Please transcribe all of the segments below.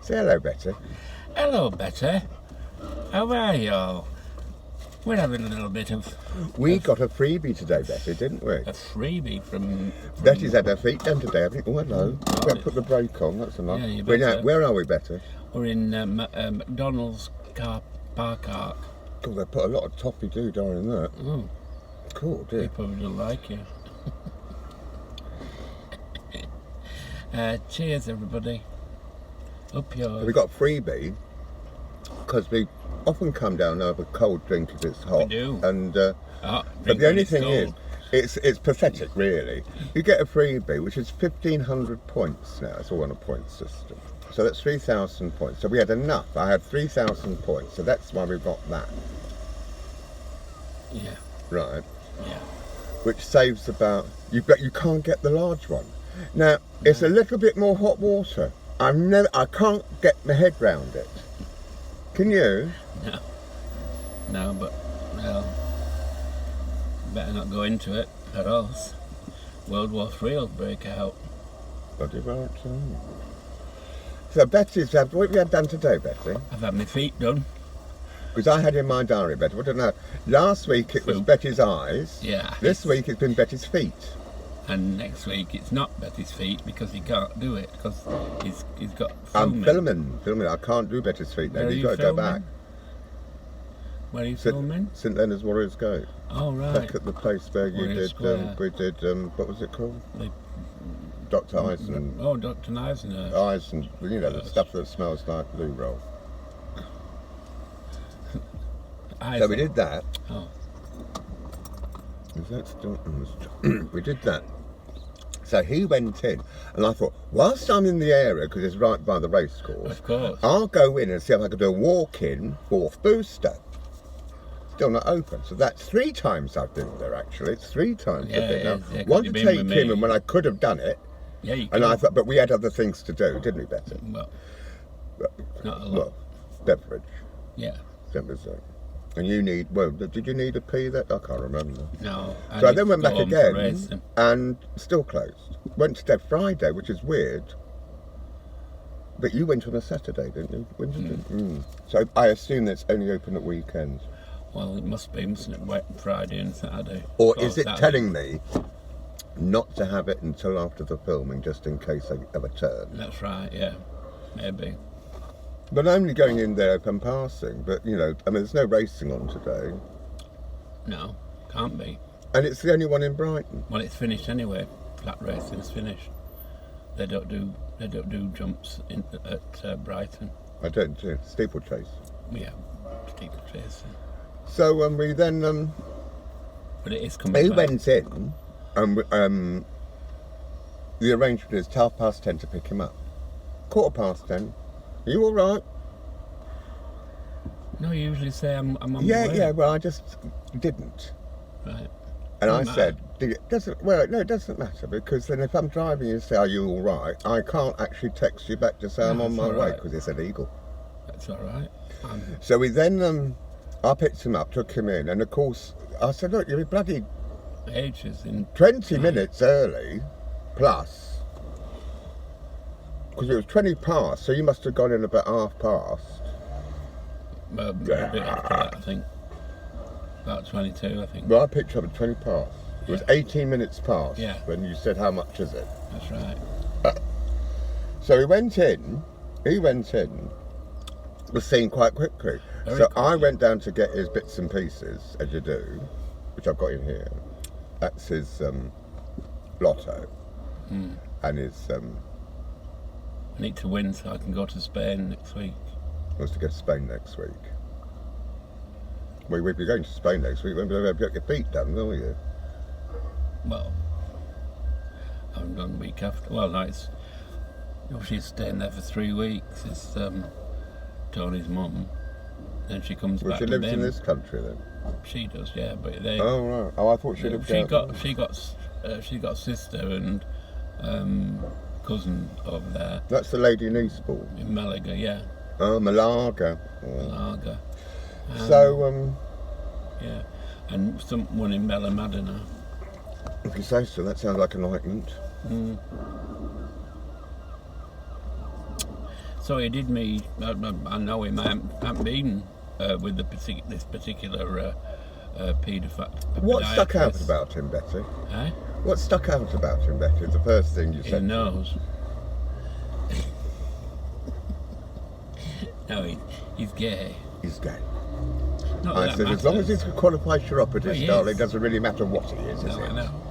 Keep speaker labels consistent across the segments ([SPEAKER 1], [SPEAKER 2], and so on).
[SPEAKER 1] Say hello, Betty.
[SPEAKER 2] Hello, Betty. How are you all? We're having a little bit of
[SPEAKER 1] We got a freebie today, Betty, didn't we?
[SPEAKER 2] a freebie from
[SPEAKER 1] Betty's had her feet done today, haven't you? Oh, hello. Better put the brake on, that's enough.
[SPEAKER 2] Yeah, you
[SPEAKER 1] We're
[SPEAKER 2] better.
[SPEAKER 1] now, where are we, Betty?
[SPEAKER 2] We're in McDonald's car park arc.
[SPEAKER 1] God, they put a lot of toffee doodah in that.
[SPEAKER 2] Oh,
[SPEAKER 1] Cool,
[SPEAKER 2] they
[SPEAKER 1] dear.
[SPEAKER 2] probably don't like you. Cheers, everybody. Up yours.
[SPEAKER 1] We got a freebie because we often come down and have a cold drink if it's hot.
[SPEAKER 2] We do.
[SPEAKER 1] And
[SPEAKER 2] Oh,
[SPEAKER 1] but
[SPEAKER 2] drink
[SPEAKER 1] the
[SPEAKER 2] when
[SPEAKER 1] only
[SPEAKER 2] it's
[SPEAKER 1] thing
[SPEAKER 2] cold.
[SPEAKER 1] is, it's pathetic, really. You get a freebie, which is 1,500 points now. It's all on a point system. So that's 3,000 points. So we had enough. I had 3,000 points. So that's why we got that.
[SPEAKER 2] Yeah,
[SPEAKER 1] Right.
[SPEAKER 2] yeah.
[SPEAKER 1] Which saves about, but you can't get the large one. Now, it's a little bit more hot water. I can't get my head round it. Can you?
[SPEAKER 2] No, but, well, better not go into it, or else World War III will break out.
[SPEAKER 1] Bloody right. So Betty's had, what have you had done today, Betty?
[SPEAKER 2] I've had my feet done.
[SPEAKER 1] Because I had in my diary, Betty, I don't know. Last week it was
[SPEAKER 2] Food.
[SPEAKER 1] Betty's eyes.
[SPEAKER 2] Yeah.
[SPEAKER 1] This week it's been Betty's feet.
[SPEAKER 2] And next week it's not Betty's feet because he can't do it because he's got
[SPEAKER 1] I'm
[SPEAKER 2] filming.
[SPEAKER 1] filming. I can't do Betty's feet now.
[SPEAKER 2] Where are
[SPEAKER 1] You've
[SPEAKER 2] you
[SPEAKER 1] got to go back.
[SPEAKER 2] filming? Where are you filming?
[SPEAKER 1] St Leonard's Warriors Gate.
[SPEAKER 2] Oh, right.
[SPEAKER 1] Back at the place where you
[SPEAKER 2] Warrior
[SPEAKER 1] did,
[SPEAKER 2] Square.
[SPEAKER 1] we did, what was it called?
[SPEAKER 2] The-
[SPEAKER 1] Dr. Eisen.
[SPEAKER 2] Oh, Dr. Eisner.
[SPEAKER 1] Eyes and, you know, the stuff that smells like loo roll. So we did that.
[SPEAKER 2] Oh,
[SPEAKER 1] Is that still? We did that. So he went in, and I thought, whilst I'm in the area, because it's right by the race course,
[SPEAKER 2] of course.
[SPEAKER 1] I'll go in and see if I can do a walk-in fourth booster. Still not open. So that's 3 times I've been there, actually. It's 3 times
[SPEAKER 2] Yeah,
[SPEAKER 1] I've been
[SPEAKER 2] it
[SPEAKER 1] now.
[SPEAKER 2] is, yeah, 'cause
[SPEAKER 1] One to
[SPEAKER 2] you've been
[SPEAKER 1] take
[SPEAKER 2] with
[SPEAKER 1] him,
[SPEAKER 2] me.
[SPEAKER 1] and when I could have done it,
[SPEAKER 2] Yeah, you
[SPEAKER 1] and
[SPEAKER 2] can.
[SPEAKER 1] I thought, but we had other things to do, didn't we, Betty?
[SPEAKER 2] Well,
[SPEAKER 1] But,
[SPEAKER 2] not a lot.
[SPEAKER 1] well, beverage,
[SPEAKER 2] Yeah.
[SPEAKER 1] simple as that. And you need, well, did you need a pee that? I can't remember.
[SPEAKER 2] No.
[SPEAKER 1] So I
[SPEAKER 2] need
[SPEAKER 1] then
[SPEAKER 2] to
[SPEAKER 1] went
[SPEAKER 2] go
[SPEAKER 1] back
[SPEAKER 2] home for
[SPEAKER 1] again
[SPEAKER 2] racing.
[SPEAKER 1] and still closed. Went to Friday, which is weird. But you went on a Saturday, didn't you? When did you? So I assume it's only open at weekends.
[SPEAKER 2] Well, it must be, mustn't it? Friday and Saturday.
[SPEAKER 1] Or
[SPEAKER 2] Oh,
[SPEAKER 1] is it
[SPEAKER 2] Saturday.
[SPEAKER 1] telling me not to have it until after the filming, just in case I have a turn?
[SPEAKER 2] That's right, yeah. Maybe.
[SPEAKER 1] But I'm only going in there open passing. But, you know, I mean, there's no racing on today.
[SPEAKER 2] No, can't be.
[SPEAKER 1] And it's the only one in Brighton.
[SPEAKER 2] Well, it's finished anyway. Flat racing's finished. They don't do jumps at Brighton.
[SPEAKER 1] I don't do steeplechase.
[SPEAKER 2] Yeah, steeplechase.
[SPEAKER 1] So we then...
[SPEAKER 2] But it is coming
[SPEAKER 1] He
[SPEAKER 2] back.
[SPEAKER 1] went in, and the arrangement is 10:30 to pick him up. 10:15. Are you all right?
[SPEAKER 2] No, you usually say I'm on the
[SPEAKER 1] Yeah,
[SPEAKER 2] way.
[SPEAKER 1] yeah. Well, I just didn't,
[SPEAKER 2] Right.
[SPEAKER 1] and I
[SPEAKER 2] Doesn't
[SPEAKER 1] said, it doesn't. Well, no, it doesn't matter because then if I'm driving, you say, "Are you all right?" I can't actually text you back to say I'm
[SPEAKER 2] No,
[SPEAKER 1] on
[SPEAKER 2] it's
[SPEAKER 1] my
[SPEAKER 2] all
[SPEAKER 1] way
[SPEAKER 2] right.
[SPEAKER 1] because it's illegal.
[SPEAKER 2] That's all right.
[SPEAKER 1] So we then, I picked him up, took him in, and of course, I said, "Look, you're bloody
[SPEAKER 2] Ages in
[SPEAKER 1] 20 minutes early, plus." Because it was 20 past, so you must have gone in about 1/2 past.
[SPEAKER 2] a bit after that, I think. About 22, I think.
[SPEAKER 1] Well, I picked you up at 20 past. It was 18 minutes past
[SPEAKER 2] Yeah.
[SPEAKER 1] when you said, how much is it?
[SPEAKER 2] That's right.
[SPEAKER 1] So he went in, was seen quite quickly.
[SPEAKER 2] Very
[SPEAKER 1] So
[SPEAKER 2] quickly.
[SPEAKER 1] I went down to get his bits and pieces, as you do, which I've got in here. That's his lotto and his
[SPEAKER 2] I need to win so I can go to Spain next week.
[SPEAKER 1] wants to go to Spain next week. Well, we'll be going to Spain next week. We'll be able to get your feet done, will you?
[SPEAKER 2] Well, I haven't done week after. Well, no, it's. She's staying there for 3 weeks. It's Tony's mum. Then she comes
[SPEAKER 1] Well,
[SPEAKER 2] back
[SPEAKER 1] she
[SPEAKER 2] with
[SPEAKER 1] lives
[SPEAKER 2] him.
[SPEAKER 1] in this country then.
[SPEAKER 2] She does, yeah. But they.
[SPEAKER 1] Oh, right. Oh, I thought she lived out
[SPEAKER 2] she got sister and cousin over there
[SPEAKER 1] That's the Lady in Eastbourne.
[SPEAKER 2] in Malaga, yeah,
[SPEAKER 1] Oh, Malaga. Oh.
[SPEAKER 2] Malaga.
[SPEAKER 1] So,
[SPEAKER 2] Yeah, and someone in Melamadina.
[SPEAKER 1] if you say so, that sounds like an ointment.
[SPEAKER 2] So So he did me. I know him. I haven't been with this particular paedophile.
[SPEAKER 1] What stuck out about him, Betty?
[SPEAKER 2] Eh?
[SPEAKER 1] What stuck out about him, Betty? The first thing you
[SPEAKER 2] His
[SPEAKER 1] said.
[SPEAKER 2] nose. No, he's gay.
[SPEAKER 1] He's gay.
[SPEAKER 2] Not
[SPEAKER 1] I
[SPEAKER 2] that
[SPEAKER 1] said, as long as
[SPEAKER 2] matters.
[SPEAKER 1] he's qualified chiropodist,
[SPEAKER 2] Well, he
[SPEAKER 1] darling,
[SPEAKER 2] is.
[SPEAKER 1] it doesn't really matter what he is
[SPEAKER 2] No,
[SPEAKER 1] it?
[SPEAKER 2] I know.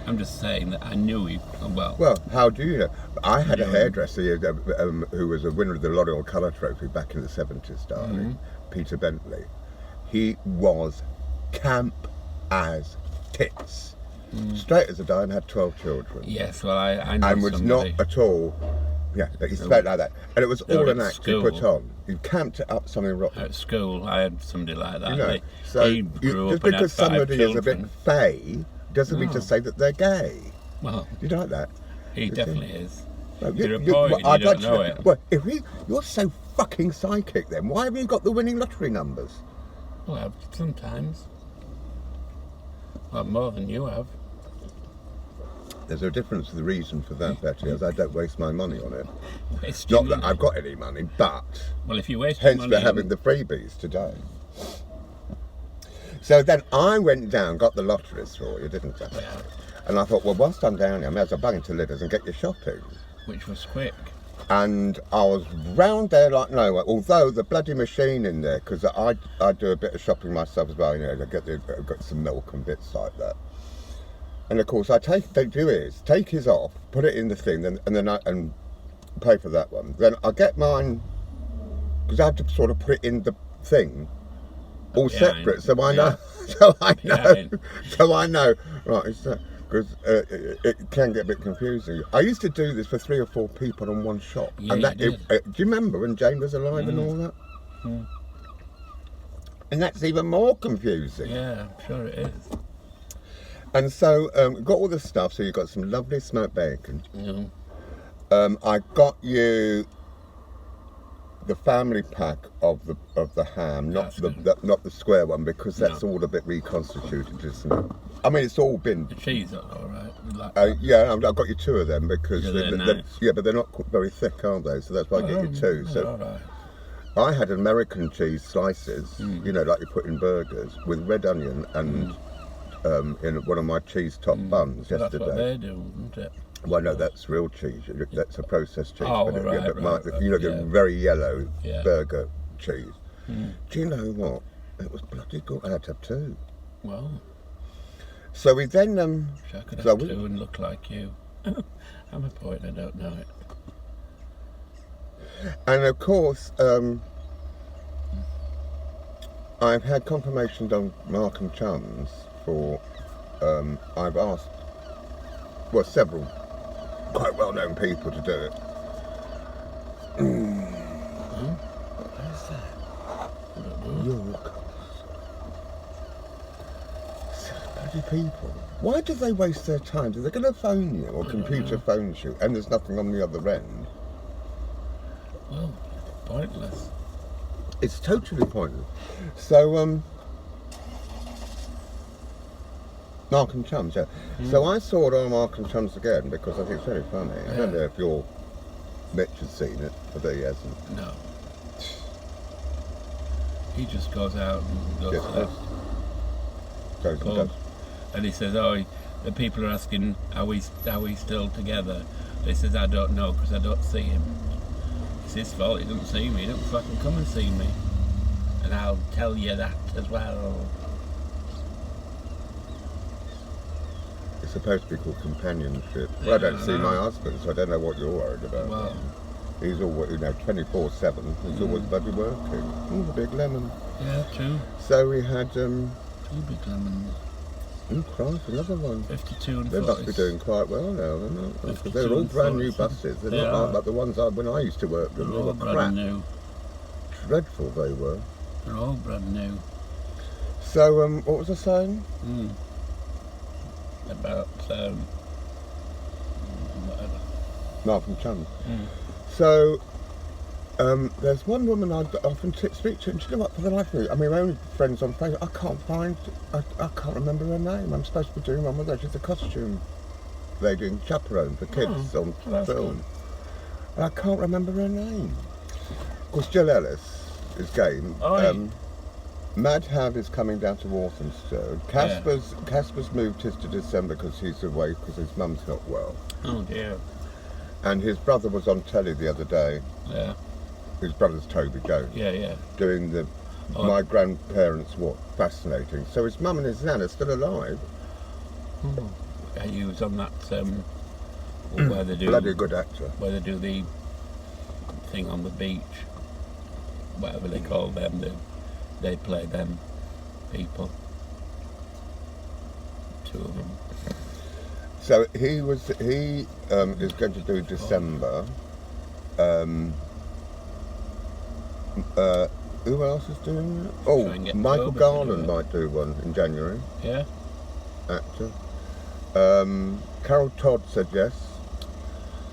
[SPEAKER 2] I'm just saying that I knew he well.
[SPEAKER 1] Well, how do you know? I had a hairdresser who was a winner of the L'Oreal Colour Trophy back in the 70s, darling, Peter Bentley. He was camp as tits. Straight as a die and had 12 children.
[SPEAKER 2] Yes, well, I know
[SPEAKER 1] And was
[SPEAKER 2] somebody.
[SPEAKER 1] not at all, he spoke like that. And it was
[SPEAKER 2] No,
[SPEAKER 1] all an
[SPEAKER 2] at
[SPEAKER 1] act he put
[SPEAKER 2] school.
[SPEAKER 1] on. He camped it up something wrong.
[SPEAKER 2] At school, I had somebody like that.
[SPEAKER 1] You know,
[SPEAKER 2] He
[SPEAKER 1] so
[SPEAKER 2] grew
[SPEAKER 1] just
[SPEAKER 2] up and had
[SPEAKER 1] because
[SPEAKER 2] 5
[SPEAKER 1] somebody is a bit
[SPEAKER 2] children.
[SPEAKER 1] fey doesn't mean
[SPEAKER 2] No.
[SPEAKER 1] to say that they're gay.
[SPEAKER 2] Well,
[SPEAKER 1] You like that?
[SPEAKER 2] he definitely is.
[SPEAKER 1] Well,
[SPEAKER 2] You're a boy and you
[SPEAKER 1] I'd
[SPEAKER 2] don't
[SPEAKER 1] like to
[SPEAKER 2] know it.
[SPEAKER 1] Well, you're so fucking psychic then, why haven't you got the winning lottery numbers?
[SPEAKER 2] Well, sometimes. Well, more than you have.
[SPEAKER 1] There's a difference to the reason for that, Betty, as I don't waste my money on it.
[SPEAKER 2] It's
[SPEAKER 1] Not that I've got any money, but
[SPEAKER 2] Well, if you waste your
[SPEAKER 1] hence
[SPEAKER 2] money
[SPEAKER 1] we're
[SPEAKER 2] on-
[SPEAKER 1] having the freebies today. So then I went down, got the lotteries for you, didn't I?
[SPEAKER 2] Yeah,
[SPEAKER 1] And I thought, well, whilst I'm down here, I may as well bang into Lidders and get your shopping.
[SPEAKER 2] which was quick.
[SPEAKER 1] And I was round there like no, although the bloody machine in there, because I do a bit of shopping myself as well, you know, I got some milk and bits like that. And of course, take his off, put it in the thing, and then I pay for that one. Then I get mine, because I have to sort of put it in the thing, all
[SPEAKER 2] Behind.
[SPEAKER 1] separate, so I know,
[SPEAKER 2] Behind.
[SPEAKER 1] so I know, right, it's that. Because it can get a bit confusing. I used to do this for 3 or 4 people in one shop.
[SPEAKER 2] Yeah,
[SPEAKER 1] and that,
[SPEAKER 2] you did.
[SPEAKER 1] do you remember when Jane was alive and all that? And that's even more confusing.
[SPEAKER 2] Yeah, I'm sure it is.
[SPEAKER 1] And so, got all the stuff, so you got some lovely smoked bacon.
[SPEAKER 2] You
[SPEAKER 1] I got you the family pack of the ham, not
[SPEAKER 2] That's
[SPEAKER 1] not the square one, because that's
[SPEAKER 2] No.
[SPEAKER 1] all a bit reconstituted, isn't it? I mean, it's all been.
[SPEAKER 2] the cheese is all right. We like that.
[SPEAKER 1] Yeah, I've got you 2 of them because
[SPEAKER 2] Yeah, they're
[SPEAKER 1] they're-
[SPEAKER 2] nice.
[SPEAKER 1] yeah, but they're not very thick, are they? So that's why I get you 2.
[SPEAKER 2] They're
[SPEAKER 1] So
[SPEAKER 2] all right.
[SPEAKER 1] I had American cheese slices, you know, like you put in burgers, with red onion and in one of my cheese top buns
[SPEAKER 2] That's
[SPEAKER 1] yesterday.
[SPEAKER 2] what they do, isn't it?
[SPEAKER 1] Well, no, that's real cheese. That's a processed cheese.
[SPEAKER 2] Oh,
[SPEAKER 1] but
[SPEAKER 2] right,
[SPEAKER 1] but
[SPEAKER 2] right,
[SPEAKER 1] you know,
[SPEAKER 2] yeah.
[SPEAKER 1] the very yellow
[SPEAKER 2] Yeah.
[SPEAKER 1] burger cheese. Do you know what? It was bloody good. I had to have 2.
[SPEAKER 2] Well,
[SPEAKER 1] So we then
[SPEAKER 2] wish I could
[SPEAKER 1] So
[SPEAKER 2] have
[SPEAKER 1] we-
[SPEAKER 2] 2 and look like you. I'm a poet, I don't know it.
[SPEAKER 1] and of course, I've had confirmation on Mark and Chums for, I've asked, well, several quite well-known people to do it.
[SPEAKER 2] What is that? I don't know.
[SPEAKER 1] York. Bloody people. Why do they waste their time? They're going to phone you or computer phones you and there's nothing on the other end.
[SPEAKER 2] Well, pointless.
[SPEAKER 1] It's totally pointless. So, Mark and Chums, yeah. So I saw it on Mark and Chums again because I think it's very funny. I don't know if Mitch has seen it, but he hasn't.
[SPEAKER 2] No. He just goes out and goes
[SPEAKER 1] Yes,
[SPEAKER 2] to that
[SPEAKER 1] Goes and
[SPEAKER 2] pub.
[SPEAKER 1] does.
[SPEAKER 2] And he says, oh, the people are asking, are we still together? He says, I don't know because I don't see him. It's his fault, he doesn't see me. He don't fucking come and see me. And I'll tell you that as well.
[SPEAKER 1] It's supposed to be called companionship. Well, I don't see my husband, so I don't know what you're worried about.
[SPEAKER 2] Well,
[SPEAKER 1] He's always, 24/7. He's always bloody working. Oh, big lemon.
[SPEAKER 2] yeah, 2.
[SPEAKER 1] So we had,
[SPEAKER 2] 2 big lemons.
[SPEAKER 1] Christ, another one.
[SPEAKER 2] 52 and
[SPEAKER 1] They
[SPEAKER 2] 40.
[SPEAKER 1] must be doing quite well now, aren't they? Because
[SPEAKER 2] 52
[SPEAKER 1] they're all
[SPEAKER 2] and
[SPEAKER 1] brand new
[SPEAKER 2] 40.
[SPEAKER 1] buses. They're
[SPEAKER 2] They
[SPEAKER 1] not
[SPEAKER 2] are.
[SPEAKER 1] like the ones when I used to work them. They
[SPEAKER 2] They're all
[SPEAKER 1] were
[SPEAKER 2] brand
[SPEAKER 1] crap.
[SPEAKER 2] new.
[SPEAKER 1] Dreadful they were.
[SPEAKER 2] They're all brand new.
[SPEAKER 1] So, what was I saying?
[SPEAKER 2] About, whatever.
[SPEAKER 1] Mark and Chums. So, there's one woman I often speak to, and she what, for the life of me, I mean, my only friends on Facebook, I can't remember her name. I'm supposed to be doing one with her. She's a costume lady and chaperone for kids on
[SPEAKER 2] that's
[SPEAKER 1] film. And I can't remember her name. Of course, Jill Ellis is game.
[SPEAKER 2] Oh,
[SPEAKER 1] Madhav is coming down to Walthamstow. Casper's moved his to December because he's away because his mum's not well.
[SPEAKER 2] Oh dear.
[SPEAKER 1] And his brother was on telly the other day.
[SPEAKER 2] Yeah.
[SPEAKER 1] His brother's Toby Jones.
[SPEAKER 2] Yeah.
[SPEAKER 1] Doing the My Grandparents Walk. Fascinating. So his mum and his nan are still alive.
[SPEAKER 2] He was on that where they do
[SPEAKER 1] Bloody good actor.
[SPEAKER 2] where they do the thing on the beach, whatever they call them. They play them people. Two of them.
[SPEAKER 1] So he is going to do December. Who else is doing that? Oh,
[SPEAKER 2] Try and get
[SPEAKER 1] Michael
[SPEAKER 2] Toby to do
[SPEAKER 1] Garland
[SPEAKER 2] it.
[SPEAKER 1] might do one in January.
[SPEAKER 2] Yeah.
[SPEAKER 1] Actor. Carol Todd said yes.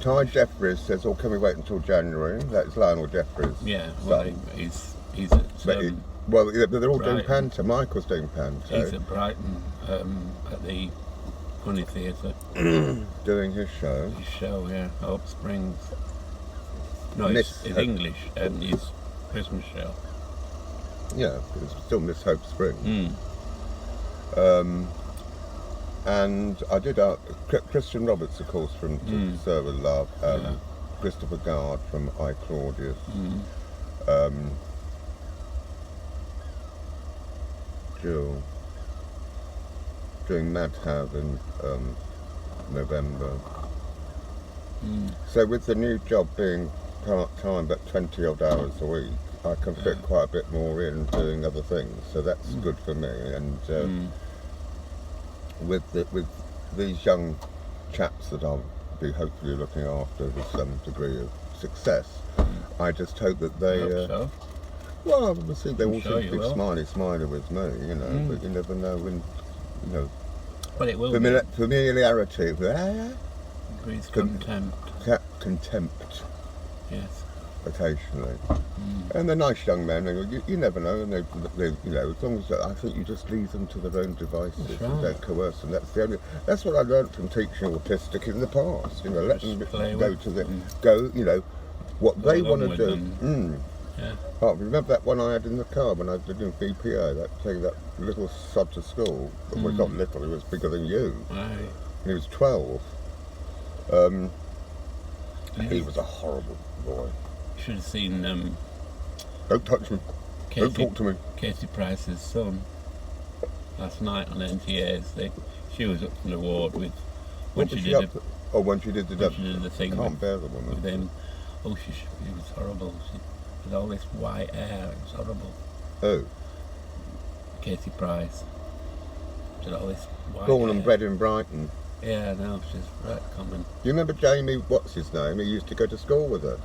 [SPEAKER 1] Ty Jeffries says, "Oh, can we wait until January?" That's Lionel Jeffries.
[SPEAKER 2] Yeah. Well,
[SPEAKER 1] son.
[SPEAKER 2] he's at
[SPEAKER 1] They're all doing
[SPEAKER 2] Brighton.
[SPEAKER 1] Panto. Michael's doing Panto.
[SPEAKER 2] he's at Brighton at the Honey Theatre.
[SPEAKER 1] Doing his show.
[SPEAKER 2] His show, yeah, Hope Springs. No,
[SPEAKER 1] Miss
[SPEAKER 2] it's
[SPEAKER 1] Hope.
[SPEAKER 2] English and his Christmas show.
[SPEAKER 1] Yeah, it's still Miss Hope Spring.
[SPEAKER 2] Mm.
[SPEAKER 1] And I did Christian Roberts, of course, from Sir with Love.
[SPEAKER 2] Yeah.
[SPEAKER 1] Christopher Gard from I, Claudius. Jill doing Madhav in November. So with the new job being part-time but 20 odd hours a week, I can fit quite a bit more in doing other things, so that's good for me. And with these young chaps that I'll be hopefully looking after with some degree of success, I just hope that they
[SPEAKER 2] Hope so.
[SPEAKER 1] well, obviously they all
[SPEAKER 2] sure
[SPEAKER 1] seem to
[SPEAKER 2] you
[SPEAKER 1] be
[SPEAKER 2] will.
[SPEAKER 1] smiley with me, you know, but you never know when, you know,
[SPEAKER 2] But it will
[SPEAKER 1] familiarity,
[SPEAKER 2] breeds contempt.
[SPEAKER 1] contempt
[SPEAKER 2] Yes.
[SPEAKER 1] occasionally. And they're nice young men, and you never know, and they you know, as long as I think you just leave them to their own devices
[SPEAKER 2] That's
[SPEAKER 1] and
[SPEAKER 2] right.
[SPEAKER 1] don't coerce them. That's what I learned from teaching autistic in the past. You know, let them
[SPEAKER 2] Just play
[SPEAKER 1] go
[SPEAKER 2] with
[SPEAKER 1] to the
[SPEAKER 2] them.
[SPEAKER 1] go. You know, what they
[SPEAKER 2] along
[SPEAKER 1] want to
[SPEAKER 2] with
[SPEAKER 1] do.
[SPEAKER 2] them. Yeah.
[SPEAKER 1] Oh, remember that one I had in the car when I did in BPA, that little sod to school? Well, not little, he was bigger than you.
[SPEAKER 2] Right.
[SPEAKER 1] And he was 12. He was a horrible boy.
[SPEAKER 2] You should have seen
[SPEAKER 1] Don't touch me. Don't talk to me.
[SPEAKER 2] Katie Price's son last night on NTA's. She was up for an award with when
[SPEAKER 1] What
[SPEAKER 2] she
[SPEAKER 1] was
[SPEAKER 2] did
[SPEAKER 1] up to? Oh, when she did the
[SPEAKER 2] thing
[SPEAKER 1] Can't
[SPEAKER 2] with,
[SPEAKER 1] bear the woman.
[SPEAKER 2] with him. Oh, she was horrible. She had all this white hair. It was horrible.
[SPEAKER 1] Oh,
[SPEAKER 2] Katie Price. She had all this white
[SPEAKER 1] born
[SPEAKER 2] hair.
[SPEAKER 1] and bred in Brighton.
[SPEAKER 2] Yeah, no, she's right common.
[SPEAKER 1] Do you remember Jamie, what's his name? He used to go to school with her.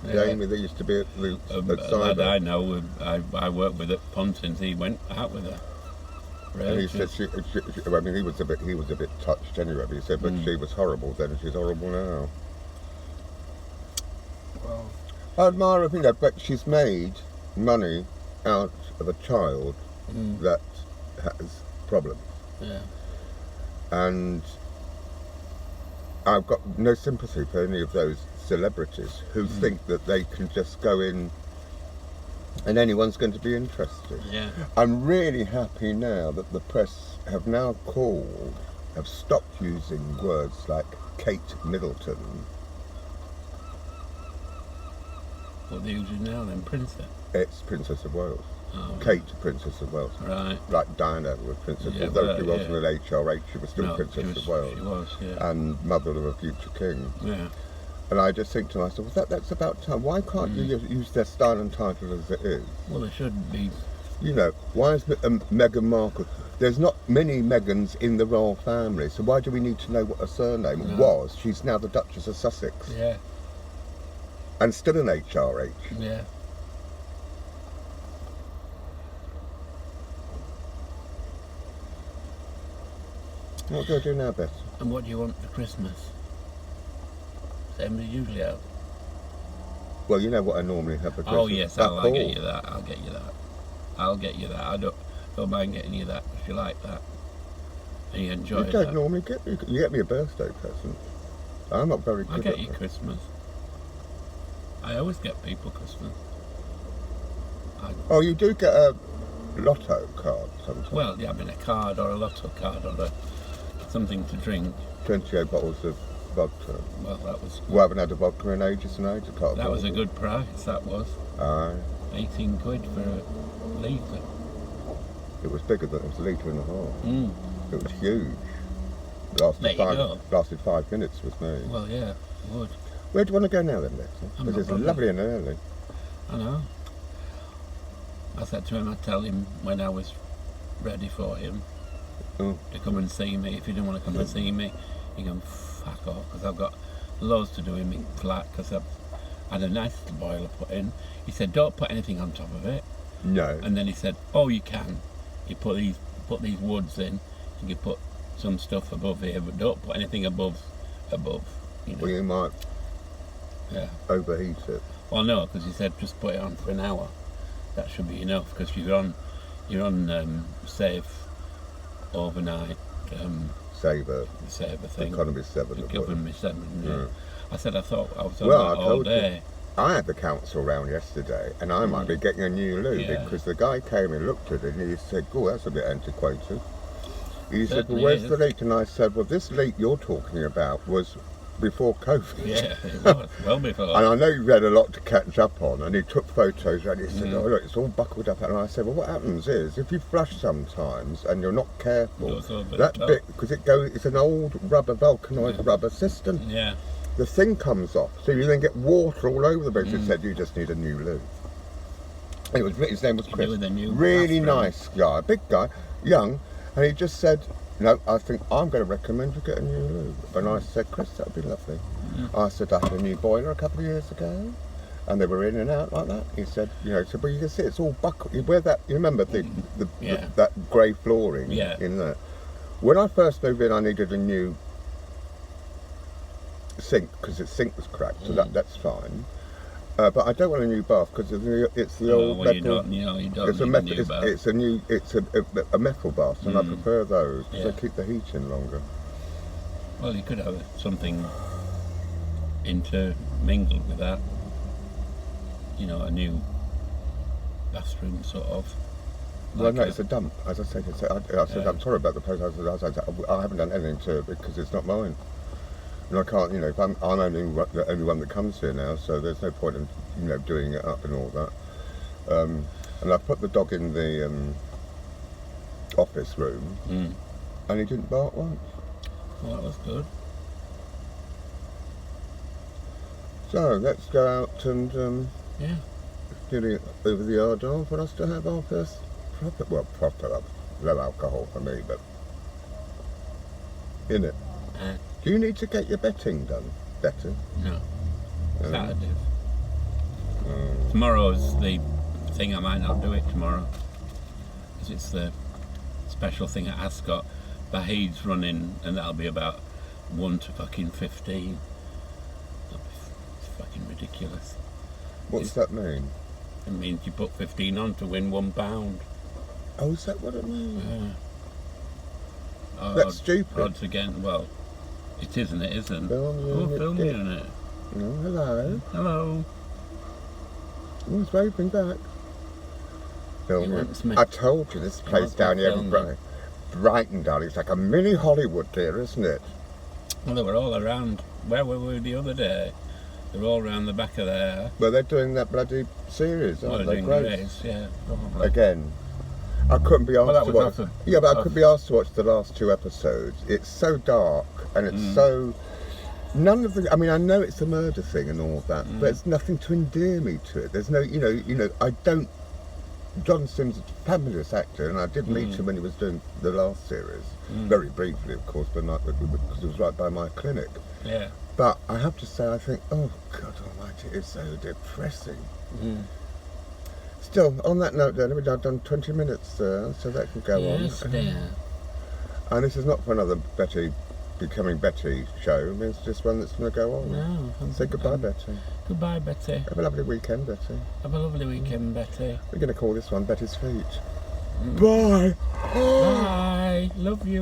[SPEAKER 2] Yeah.
[SPEAKER 1] Jamie, they used to be at Luke's,
[SPEAKER 2] A
[SPEAKER 1] at
[SPEAKER 2] lad
[SPEAKER 1] Cyber.
[SPEAKER 2] I know, I worked with at Pontins. He went out with her. Really,
[SPEAKER 1] And he said I mean, he was a bit touched anyway, but he said, but she was horrible then, and she's horrible now.
[SPEAKER 2] well,
[SPEAKER 1] I admire her, you know, but she's made money out of a child that has problems.
[SPEAKER 2] yeah.
[SPEAKER 1] And I've got no sympathy for any of those celebrities who think that they can just go in and anyone's going to be interested.
[SPEAKER 2] Yeah.
[SPEAKER 1] I'm really happy now that the press have stopped using words like Kate Middleton.
[SPEAKER 2] What they're using now then, Princess.
[SPEAKER 1] It's Princess of Wales.
[SPEAKER 2] Oh,
[SPEAKER 1] Kate, Princess of Wales.
[SPEAKER 2] right.
[SPEAKER 1] Like Diana was Princess,
[SPEAKER 2] Yeah,
[SPEAKER 1] although she
[SPEAKER 2] well,
[SPEAKER 1] wasn't
[SPEAKER 2] yeah.
[SPEAKER 1] an HRH, she was still
[SPEAKER 2] No,
[SPEAKER 1] Princess of Wales.
[SPEAKER 2] She was, yeah.
[SPEAKER 1] And mother of a future king.
[SPEAKER 2] Yeah.
[SPEAKER 1] And I just think to myself, well, that's about time. Why can't you use their style and title as it is?
[SPEAKER 2] Well, there should be.
[SPEAKER 1] You know, why is Meghan Markle? There's not many Megans in the royal family, so why do we need to know what her surname was? She's now the Duchess of Sussex.
[SPEAKER 2] Yeah.
[SPEAKER 1] And still an HRH.
[SPEAKER 2] Yeah.
[SPEAKER 1] What do I do now, Beth?
[SPEAKER 2] And what do you want for Christmas? Same as usually have.
[SPEAKER 1] Well, you know what I normally have for Christmas.
[SPEAKER 2] Oh yes, I'll get you that. I'll get you that. I don't mind getting you that if you like that. And you enjoy
[SPEAKER 1] You don't
[SPEAKER 2] that.
[SPEAKER 1] normally get me. You get me a birthday present. I'm not very good
[SPEAKER 2] I'll get
[SPEAKER 1] at
[SPEAKER 2] you
[SPEAKER 1] that.
[SPEAKER 2] Christmas. I always get people Christmas.
[SPEAKER 1] Oh, you do get a lotto card sometimes.
[SPEAKER 2] Well, yeah, I mean a card or a lotto card or something to drink.
[SPEAKER 1] 28 bottles of vodka.
[SPEAKER 2] Well, that was
[SPEAKER 1] We haven't had a vodka in ages and ages. I can't
[SPEAKER 2] that was a
[SPEAKER 1] believe
[SPEAKER 2] good price. That was
[SPEAKER 1] Aye.
[SPEAKER 2] 18 quid for a litre.
[SPEAKER 1] It was bigger than it was a litre and a half.
[SPEAKER 2] Mm.
[SPEAKER 1] It was huge.
[SPEAKER 2] There you go.
[SPEAKER 1] Lasted 5 minutes with me.
[SPEAKER 2] Well, yeah, it would.
[SPEAKER 1] Where do you want to go now then, Lexi?
[SPEAKER 2] I'm
[SPEAKER 1] Because
[SPEAKER 2] not
[SPEAKER 1] it's
[SPEAKER 2] bothered.
[SPEAKER 1] lovely and early.
[SPEAKER 2] I know. I said to him, I'd tell him when I was ready for him
[SPEAKER 1] Oh.
[SPEAKER 2] to come and see me. If he didn't want to come and see me, he'd go, fuck off, because I've got loads to do in my flat, because I've had a nice boiler put in. He said, don't put anything on top of it.
[SPEAKER 1] No.
[SPEAKER 2] And then he said, oh, you can. You put these woods in, and you put some stuff above here, but don't put anything above, you know.
[SPEAKER 1] Well, you might
[SPEAKER 2] Yeah.
[SPEAKER 1] overheat it.
[SPEAKER 2] Well, no, because he said just put it on for an hour. That should be enough, because you're on safe overnight
[SPEAKER 1] Saver.
[SPEAKER 2] saver thing.
[SPEAKER 1] Economy 7.
[SPEAKER 2] The
[SPEAKER 1] of
[SPEAKER 2] government 7. Yeah.
[SPEAKER 1] Yeah.
[SPEAKER 2] I said I thought I was on
[SPEAKER 1] Well,
[SPEAKER 2] that
[SPEAKER 1] I
[SPEAKER 2] all
[SPEAKER 1] told you.
[SPEAKER 2] day.
[SPEAKER 1] I had the council round yesterday, and I might be getting a new loo
[SPEAKER 2] Yeah.
[SPEAKER 1] because the guy came and looked at it and he said, "Oh, that's a bit antiquated." He said, "Well,
[SPEAKER 2] Certainly
[SPEAKER 1] where's
[SPEAKER 2] is.
[SPEAKER 1] the leak?" And I said, "Well, this leak you're talking about was before COVID."
[SPEAKER 2] Yeah, it was well before.
[SPEAKER 1] And I know you've had a lot to catch up on, and he took photos and he said,
[SPEAKER 2] Mm.
[SPEAKER 1] "Oh, look, it's all buckled up." And I said, "Well, what happens is if you flush sometimes and you're not careful,
[SPEAKER 2] Goes over the
[SPEAKER 1] that
[SPEAKER 2] top.
[SPEAKER 1] bit, because it's an old rubber, vulcanised rubber cistern,
[SPEAKER 2] Yeah.
[SPEAKER 1] the thing comes off, so you then get water all over the place." He
[SPEAKER 2] Mm.
[SPEAKER 1] said, "You just need a new loo." His name was
[SPEAKER 2] Could do
[SPEAKER 1] Chris.
[SPEAKER 2] with a new
[SPEAKER 1] Really
[SPEAKER 2] bathroom.
[SPEAKER 1] nice guy, big guy, young, and he just said, "No, I think I'm going to recommend you get a new loo." And I said, "Chris, that would be lovely." I said, "I had a new boiler a couple of years ago, and they were in and out like that." He said, "So, but you can see it's all buckled. You wear that. You remember
[SPEAKER 2] Yeah.
[SPEAKER 1] that grey flooring
[SPEAKER 2] Yeah.
[SPEAKER 1] in there. When I first moved in, I needed a new sink because the sink was cracked, so that's fine. But I don't want a new bath because it's the
[SPEAKER 2] Oh,
[SPEAKER 1] old
[SPEAKER 2] well, you
[SPEAKER 1] metal.
[SPEAKER 2] don't need
[SPEAKER 1] It's a
[SPEAKER 2] a
[SPEAKER 1] metal.
[SPEAKER 2] new bath.
[SPEAKER 1] It's a metal bath, and I prefer those because
[SPEAKER 2] Yeah.
[SPEAKER 1] they keep the heat in longer.
[SPEAKER 2] Well, you could have something intermingled with that. A new bathroom sort of.
[SPEAKER 1] Well, no,
[SPEAKER 2] a-
[SPEAKER 1] it's a dump. As I said, I said
[SPEAKER 2] Yeah.
[SPEAKER 1] I'm sorry about the place. I haven't done anything to it because it's not mine, and I can't. If I'm only the only one that comes here now, so there's no point in doing it up and all that. And I put the dog in the office room,
[SPEAKER 2] Mm.
[SPEAKER 1] and he didn't bark once.
[SPEAKER 2] Well, that was good.
[SPEAKER 1] So let's go out and
[SPEAKER 2] Yeah.
[SPEAKER 1] nearly over the Ardell for us to have our first proper low alcohol for me, but in it.
[SPEAKER 2] Uh,
[SPEAKER 1] Do you need to get your betting done better?
[SPEAKER 2] no.
[SPEAKER 1] No.
[SPEAKER 2] Saturdays. Tomorrow's the thing. I might not do it tomorrow because it's the special thing at Ascot. Bahid's running, and that'll be about 1 to fucking 15. It's fucking ridiculous.
[SPEAKER 1] What's that mean?
[SPEAKER 2] It means you put 15 on to win £1.
[SPEAKER 1] Oh, is that what it means?
[SPEAKER 2] Oh,
[SPEAKER 1] That's stupid.
[SPEAKER 2] Odds again. Well, it is and it isn't.
[SPEAKER 1] Film you
[SPEAKER 2] Oh,
[SPEAKER 1] and
[SPEAKER 2] film
[SPEAKER 1] your
[SPEAKER 2] you
[SPEAKER 1] dick.
[SPEAKER 2] in it.
[SPEAKER 1] Oh, hello.
[SPEAKER 2] Hello.
[SPEAKER 1] Who's waving back? Film
[SPEAKER 2] He
[SPEAKER 1] you.
[SPEAKER 2] wants me.
[SPEAKER 1] I told you this place
[SPEAKER 2] wants
[SPEAKER 1] down
[SPEAKER 2] me
[SPEAKER 1] here in
[SPEAKER 2] filming.
[SPEAKER 1] Brighton, darling. It's like a mini Hollywood, dear, isn't it?
[SPEAKER 2] Well, they were all around. Where were we the other day? They were all around the back of there.
[SPEAKER 1] Well, they're doing that bloody series,
[SPEAKER 2] Well,
[SPEAKER 1] aren't they?
[SPEAKER 2] doing
[SPEAKER 1] Grace?
[SPEAKER 2] Grace, yeah, probably.
[SPEAKER 1] Again. I couldn't be asked
[SPEAKER 2] that
[SPEAKER 1] to
[SPEAKER 2] was
[SPEAKER 1] watch.
[SPEAKER 2] off
[SPEAKER 1] Yeah, but I
[SPEAKER 2] off-
[SPEAKER 1] could be asked to watch the last 2 episodes. It's so dark and it's so. None of the. I mean, I know it's a murder thing and all that, but it's nothing to endear me to it. There's no, I don't. John Sims is a fabulous actor, and I did meet him when he was doing the last series, very briefly, of course, but not because it was right by my clinic.
[SPEAKER 2] Yeah.
[SPEAKER 1] But I have to say, I think, oh God Almighty, it's so depressing. Still, on that note, then, I've done 20 minutes, so that can go
[SPEAKER 2] Yes,
[SPEAKER 1] on.
[SPEAKER 2] dear.
[SPEAKER 1] And this is not for another Becoming Betty show. It's just one that's going to go on.
[SPEAKER 2] No.
[SPEAKER 1] Say goodbye, Betty.
[SPEAKER 2] Goodbye, Betty.
[SPEAKER 1] Have a lovely weekend, Betty.
[SPEAKER 2] Have a lovely weekend, Betty.
[SPEAKER 1] We're going to call this one Betty's Feet. Bye.
[SPEAKER 2] Bye. Love you.